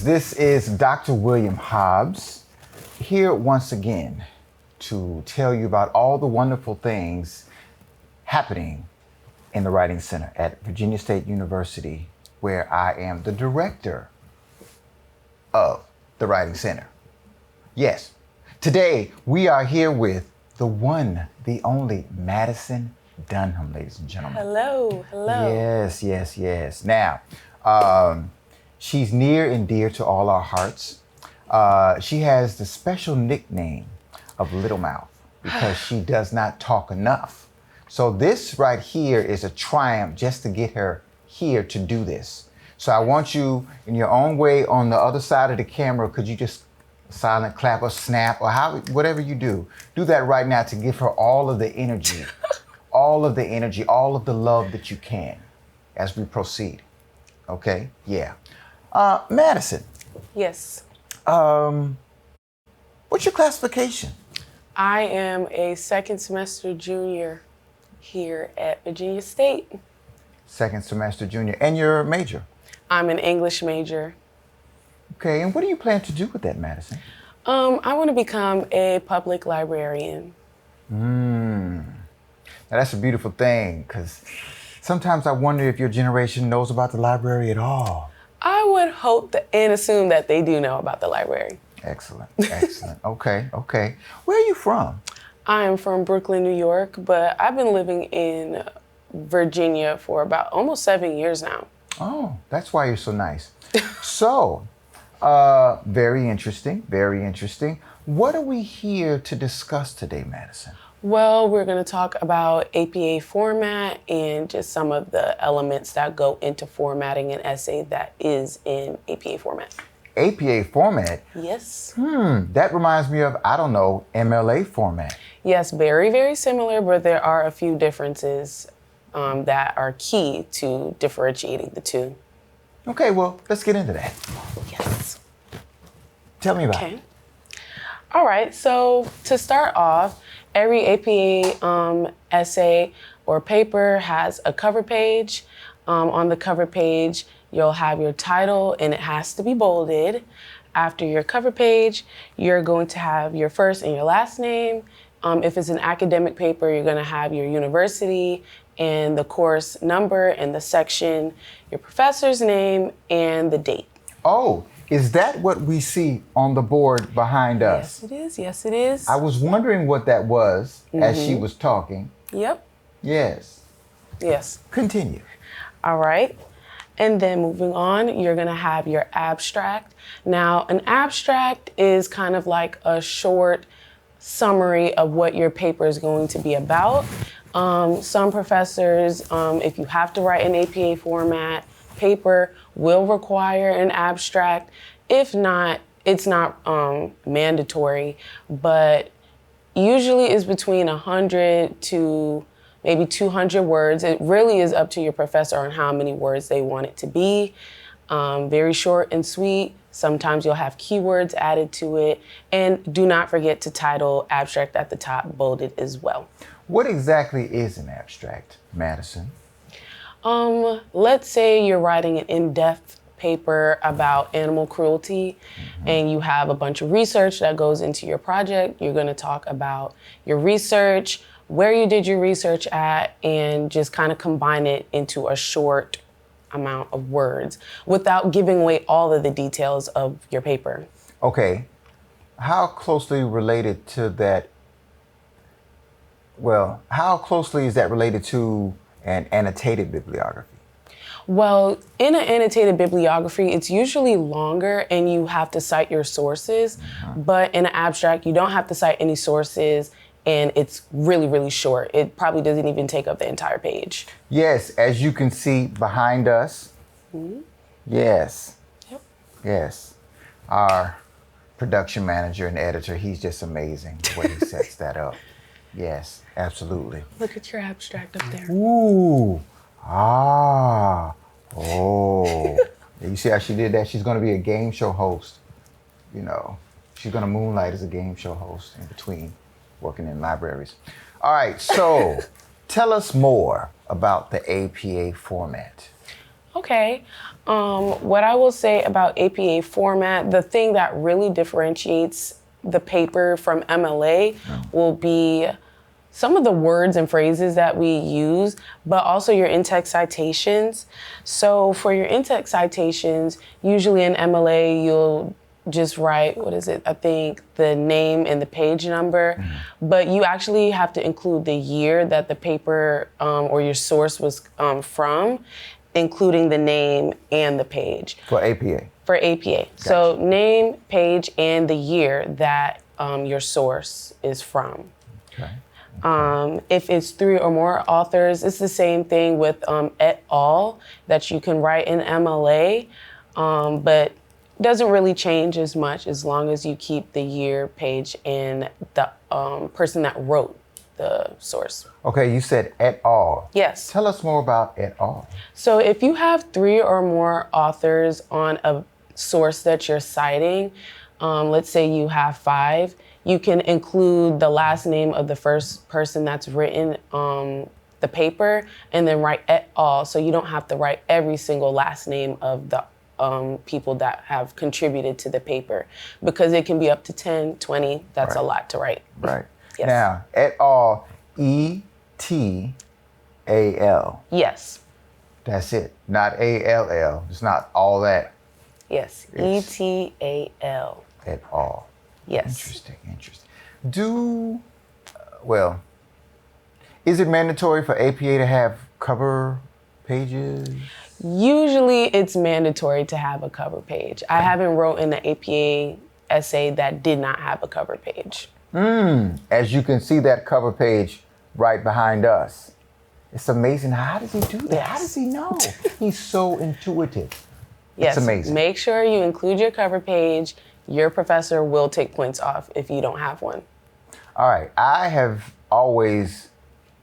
friends, this is Dr. William Hobbs here once again to tell you about all the wonderful things happening in the Writing Center at Virginia State University, where I am the director of the Writing Center. Yes, today we are here with the one, the only Madison Dunham, ladies and gentlemen. Hello. Yes. Now, she's near and dear to all our hearts. She has the special nickname of Little Mouth because she does not talk enough. So this right here is a triumph just to get her here to do this. So I want you, in your own way, on the other side of the camera, could you just silent clap or snap or whatever you do that right now to give her all of the energy, all of the love that you can as we proceed. Okay? Yeah. Madison. Yes. What's your classification? I am a second semester junior here at Virginia State. Second semester junior. And your major? I'm an English major. Okay, and what do you plan to do with that, Madison? I want to become a public librarian. Now that's a beautiful thing, because sometimes I wonder if your generation knows about the library at all. I would hope and assume that they do know about the library. Excellent. Okay. Where are you from? I am from Brooklyn, New York, but I've been living in Virginia for about almost 7 years now. Oh, that's why you're so nice. So, very interesting. What are we here to discuss today, Madison? Well, we're going to talk about APA format and just some of the elements that go into formatting an essay that is in APA format. APA format? Yes. That reminds me of, MLA format. Yes, very, very similar, but there are a few differences that are key to differentiating the two. Okay, well, let's get into that. Yes. Tell me about it. All right, so to start off, every APA essay or paper has a cover page. On the cover page, you'll have your title and it has to be bolded. After your cover page, you're going to have your first and your last name. If it's an academic paper, you're going to have your university and the course number and the section, your professor's name, and the date. Oh, is that what we see on the board behind us? Yes, it is. I was wondering what that was as she was talking. Yep. Yes. Continue. All right. And then moving on, you're going to have your abstract. Now, an abstract is kind of like a short summary of what your paper is going to be about. Some professors, if you have to write an APA format paper, will require an abstract. If not, it's not mandatory, but usually it's between 100 to maybe 200 words. It really is up to your professor on how many words they want it to be. Very short and sweet. Sometimes you'll have keywords added to it. And do not forget to title abstract at the top, bolded as well. What exactly is an abstract, Madison? Let's say you're writing an in-depth paper about animal cruelty and you have a bunch of research that goes into your project. You're going to talk about your research, where you did your research at, and just kind of combine it into a short amount of words without giving away all of the details of your paper. Okay. How closely related to that? Well, how closely is that related to an annotated bibliography? Well, in an annotated bibliography, it's usually longer and you have to cite your sources. But in an abstract, you don't have to cite any sources and it's really, really short. It probably doesn't even take up the entire page. Yes, as you can see behind us. Yes. Yep. Yes. Our production manager and editor, he's just amazing the way he sets that up. Yes, absolutely. Look at your abstract up there. Ooh. Oh. You see how she did that? She's going to be a game show host. She's going to moonlight as a game show host in between working in libraries. All right, so tell us more about the APA format. Okay. What I will say about APA format, the thing that really differentiates the paper from MLA will be some of the words and phrases that we use, but also your in-text citations. So for your in-text citations, usually in MLA, you'll just write, what is it? I think the name and the page number, but you actually have to include the year that the paper or your source was from, including the name and the page. For APA. For APA. So name, page, and the year that your source is from. Okay. If it's 3 or more authors, it's the same thing with et al. That you can write in MLA, but doesn't really change as much as long as you keep the year, page, and the person that wrote the source. Okay, you said et al. Yes. Tell us more about et al. So if you have 3 or more authors on a source that you're citing, let's say you have 5, you can include the last name of the first person that's written the paper and then write et al. So you don't have to write every single last name of the people that have contributed to the paper, because it can be up to 10, 20. That's a lot to write. Right. Yes. Now, et al. E-T-A-L. Yes. That's it. Not A-L-L. It's not all that. Yes. It's E-T-A-L. Et al. Yes. Interesting. Is it mandatory for APA to have cover pages? Usually it's mandatory to have a cover page. I haven't written an APA essay that did not have a cover page. As you can see that cover page right behind us. It's amazing. How does he do that? Yes. How does he know? He's so intuitive. Yes. It's amazing. Make sure you include your cover page. Your professor will take points off if you don't have one. All right. I have always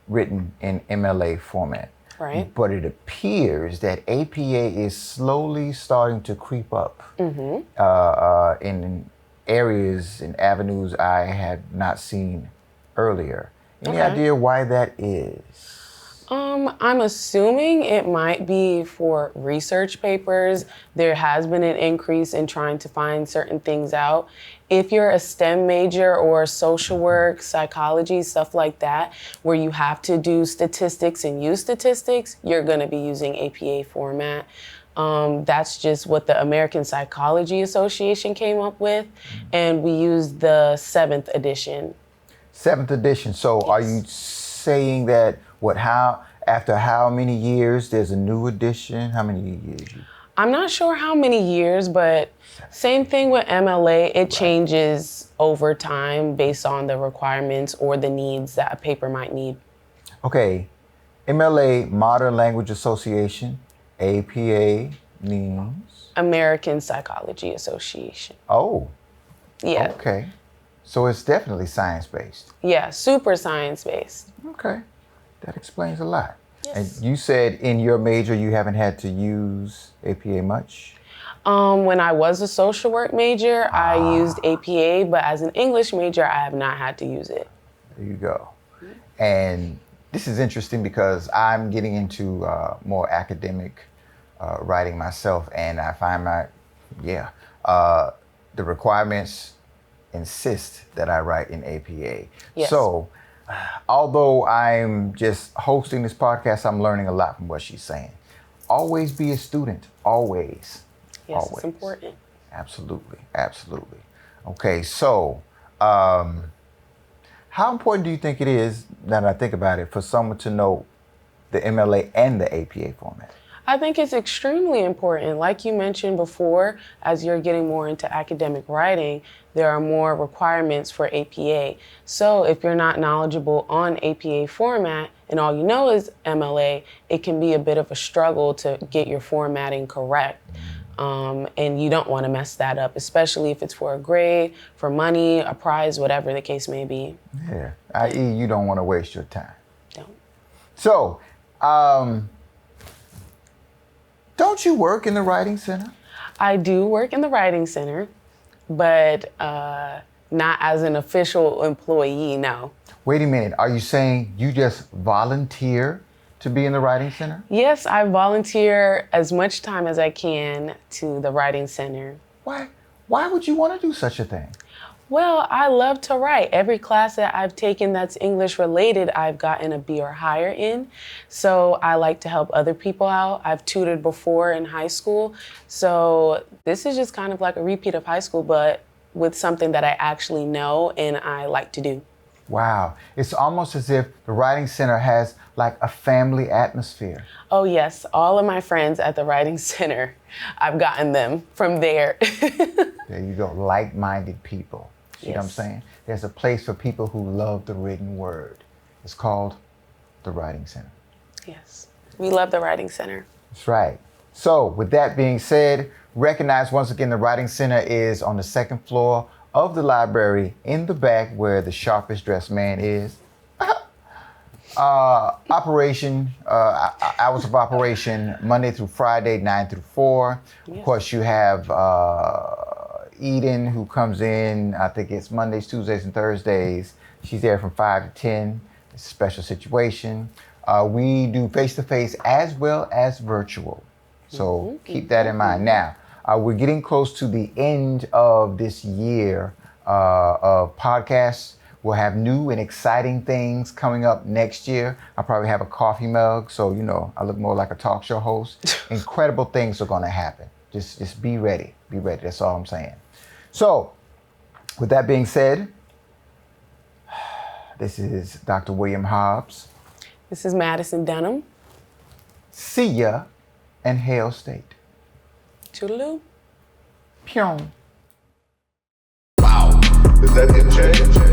written in MLA format. Right. But it appears that APA is slowly starting to creep up in areas and avenues I had not seen earlier. Any idea why that is? I'm assuming it might be for research papers. There has been an increase in trying to find certain things out. If you're a STEM major or social work, psychology, stuff like that, where you have to do statistics and use statistics, you're going to be using APA format. That's just what the American Psychology Association came up with, and we used the 7th edition. 7th edition. So are you saying that after how many years there's a new edition? How many years? I'm not sure how many years, but same thing with MLA. It changes over time based on the requirements or the needs that a paper might need. Okay, MLA, Modern Language Association, APA means? American Psychology Association. Oh, Yeah. okay. So it's definitely science-based. Yeah, super science-based. Okay, that explains a lot. Yes. And you said in your major you haven't had to use APA much? When I was a social work major, I used APA, but as an English major, I have not had to use it. There you go. And this is interesting because I'm getting into more academic writing myself, and I find the requirements insist that I write in APA. Yes. So, although I'm just hosting this podcast, I'm learning a lot from what she's saying. Always be a student, always. Yes, Always. it's important. Absolutely. Okay, so how important do you think it is, now that I think about it, for someone to know the MLA and the APA format? I think it's extremely important. Like you mentioned before, as you're getting more into academic writing, there are more requirements for APA. So if you're not knowledgeable on APA format and all you know is MLA, it can be a bit of a struggle to get your formatting correct. And you don't want to mess that up, especially if it's for a grade, for money, a prize, whatever the case may be. Yeah, i.e. you don't want to waste your time. Don't. So, don't you work in the Writing Center? I do work in the Writing Center, but not as an official employee, no. Wait a minute, are you saying you just volunteer to be in the Writing Center? Yes, I volunteer as much time as I can to the Writing Center. Why? Why would you want to do such a thing? Well, I love to write. Every class that I've taken that's English related, I've gotten a B or higher in. So I like to help other people out. I've tutored before in high school. So this is just kind of like a repeat of high school, but with something that I actually know and I like to do. Wow. It's almost as if the Writing Center has like a family atmosphere. Oh yes, all of my friends at the Writing Center, I've gotten them from there. There you go, like-minded people. See what I'm Yes. saying? There's a place for people who love the written word. It's called the Writing Center. Yes, we love the Writing Center. That's right. So with that being said, recognize once again the Writing Center is on the second floor of the library in the back where the sharpest dressed man is. Hours of operation, Monday through Friday, 9 through 4. Yes. Of course, you have Eden, who comes in, I think it's Mondays, Tuesdays, and Thursdays. She's there from 5 to 10. It's a special situation. We do face-to-face as well as virtual. So keep that in mind. Now, we're getting close to the end of this year of podcasts. We'll have new and exciting things coming up next year. I'll probably have a coffee mug, so you know I look more like a talk show host. Incredible things are going to happen. Just be ready. Be ready. That's all I'm saying. So, with that being said, this is Dr. William Hobbs. This is Madison Dunham. See ya and Hail State. Toodaloo. Pyong. Is that it, Jay?